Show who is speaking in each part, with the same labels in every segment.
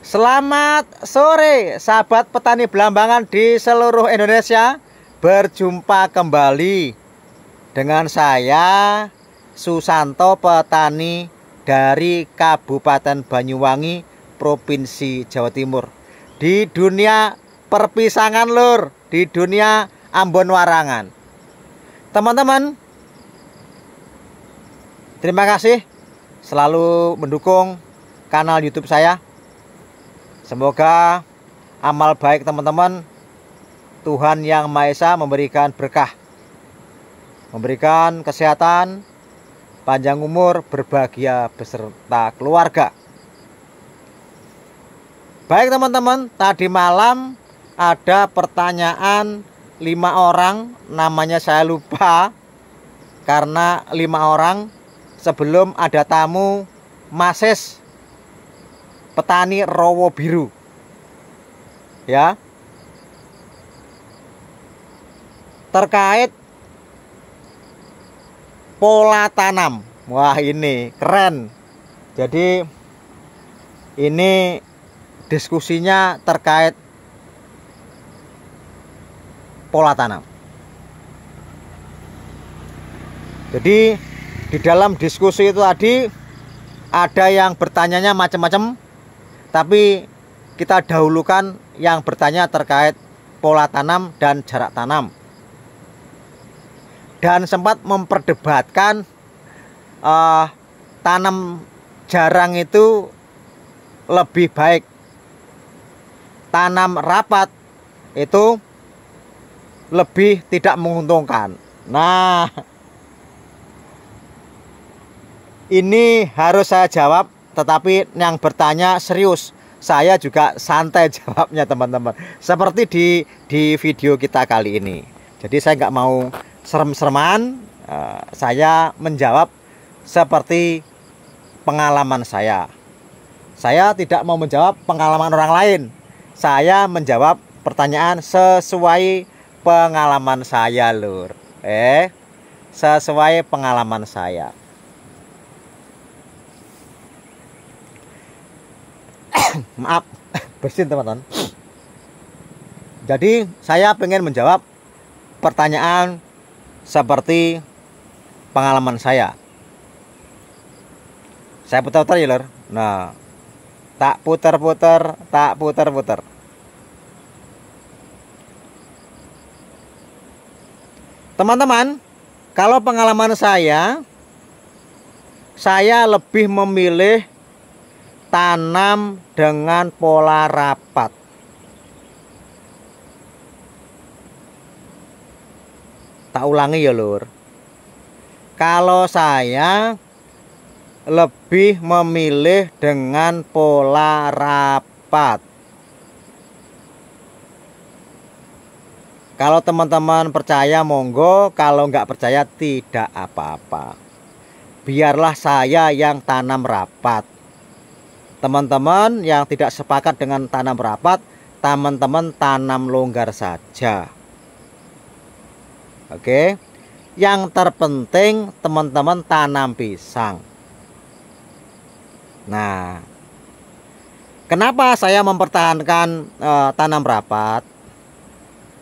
Speaker 1: Selamat sore sahabat petani belambangan di seluruh Indonesia. Berjumpa kembali dengan saya Susanto, petani dari Kabupaten Banyuwangi, Provinsi Jawa Timur. Di dunia perpisangan lur, di dunia Ambon Warangan. Teman-teman, terima kasih selalu mendukung kanal YouTube saya. Semoga amal baik teman-teman, Tuhan Yang Maha Esa memberikan berkah, memberikan kesehatan, panjang umur, berbahagia beserta keluarga. Baik teman-teman, tadi malam ada pertanyaan 5 orang, namanya saya lupa karena 5 orang sebelum ada tamu Mases petani Rowo Biru, ya, terkait pola tanam. Wah, ini keren. Jadi ini diskusinya terkait pola tanam. Jadi di dalam diskusi itu tadi ada yang bertanyanya macam-macam, tapi kita dahulukan yang bertanya terkait pola tanam dan jarak tanam. Dan sempat memperdebatkan tanam jarang itu lebih baik, tanam rapat itu lebih tidak menguntungkan. Nah, ini harus saya jawab, tetapi yang bertanya serius. Saya juga santai jawabnya teman-teman, seperti di video kita kali ini. Jadi saya nggak mau serem-sereman, saya menjawab seperti pengalaman saya. Saya tidak mau menjawab pengalaman orang lain. Saya menjawab pertanyaan sesuai pengalaman saya lur. Sesuai pengalaman saya. Maaf, bersin teman-teman. Jadi saya pengen menjawab pertanyaan seperti pengalaman saya. Saya putar-putar ya lor. Nah, tak putar-putar, tak putar-putar. Teman-teman, kalau pengalaman saya lebih memilih tanam dengan pola rapat. Tak ulangi ya lur. Kalau saya lebih memilih dengan pola rapat. Kalau teman-teman percaya monggo, kalau nggak percaya tidak apa-apa. Biarlah saya yang tanam rapat. Teman-teman yang tidak sepakat dengan tanam rapat, teman-teman tanam longgar saja. Oke. Yang terpenting teman-teman tanam pisang. Nah, kenapa saya mempertahankan tanam rapat?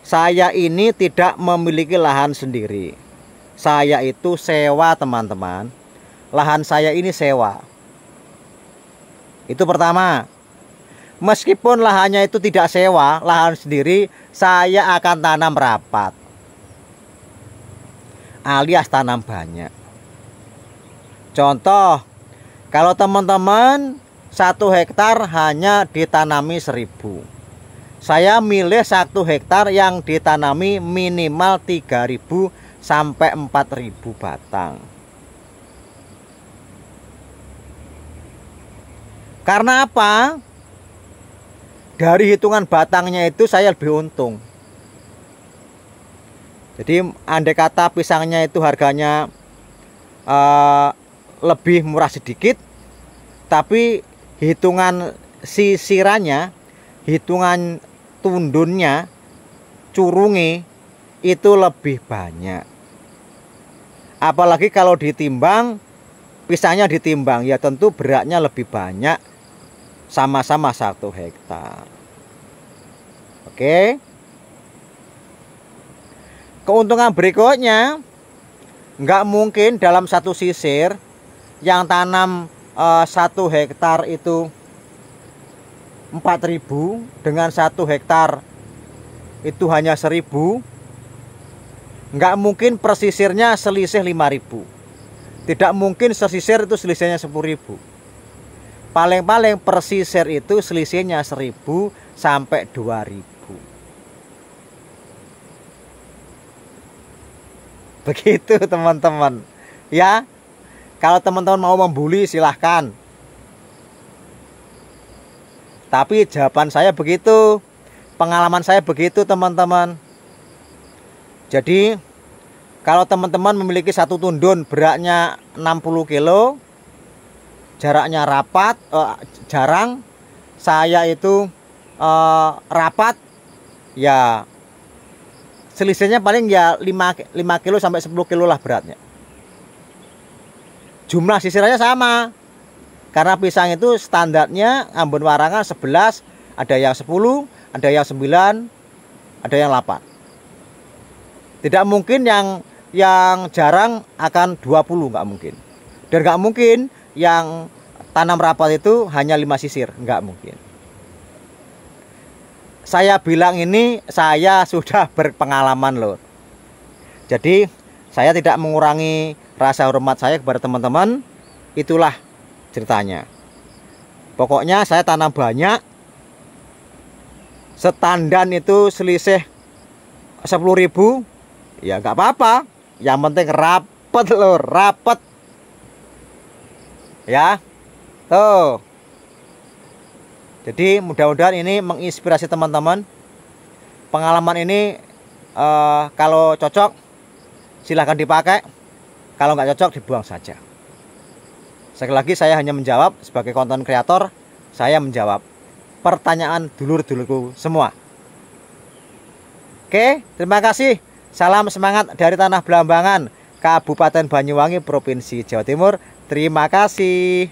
Speaker 1: Saya ini tidak memiliki lahan sendiri. Saya itu sewa teman-teman. Lahan saya ini sewa. Itu pertama. Meskipun lahannya itu tidak sewa, lahan sendiri, saya akan tanam rapat, alias tanam banyak. Contoh, kalau teman-teman 1 hektar hanya ditanami 1000, saya milih 1 hektar yang ditanami minimal 3000 sampai 4000 batang. Karena apa? Dari hitungan batangnya itu saya lebih untung. Jadi andai kata pisangnya itu harganya lebih murah sedikit, tapi hitungan sisirannya, hitungan tundunnya, curungi itu lebih banyak. Apalagi kalau ditimbang, pisangnya ditimbang, ya tentu beratnya lebih banyak sama-sama 1 hektar. Oke. Keuntungan berikutnya, nggak mungkin dalam satu sisir yang tanam 1 hektar itu 4.000 dengan 1 hektar itu hanya 1.000. Nggak mungkin persisirnya selisih 5.000. Tidak mungkin sesisir itu selisihnya 10.000. Paling-paling persisir itu selisihnya 1.000 sampai 2.000. Begitu teman-teman. Ya, kalau teman-teman mau membuli silahkan. Tapi jawaban saya begitu. Pengalaman saya begitu teman-teman. Jadi kalau teman-teman memiliki satu tundun beratnya 60 kilo, jaraknya rapat, jarang, saya itu rapat, ya selisihnya paling ya 5 kilo sampai 10 kilo lah beratnya. Jumlah sisirnya sama, karena pisang itu standarnya ambon warangan 11, ada yang 10, ada yang 9, ada yang 8. Tidak mungkin yang jarang akan 20, nggak mungkin. Dan nggak mungkin yang tanam rapat itu hanya 5 sisir, nggak mungkin. Saya bilang ini saya sudah berpengalaman loh. Jadi saya tidak mengurangi rasa hormat saya kepada teman-teman. Itulah ceritanya. Pokoknya saya tanam banyak. Setandan itu selisih 10.000. Ya nggak apa-apa, yang penting rapet loh, rapet ya tuh. Jadi mudah-mudahan ini menginspirasi teman-teman. Pengalaman ini kalau cocok silahkan dipakai, kalau nggak cocok dibuang saja. Sekali lagi saya hanya menjawab sebagai konten kreator, saya menjawab pertanyaan dulur-dulurku semua. Oke, terima kasih. Salam semangat dari Tanah Blambangan, Kabupaten Banyuwangi, Provinsi Jawa Timur. Terima kasih.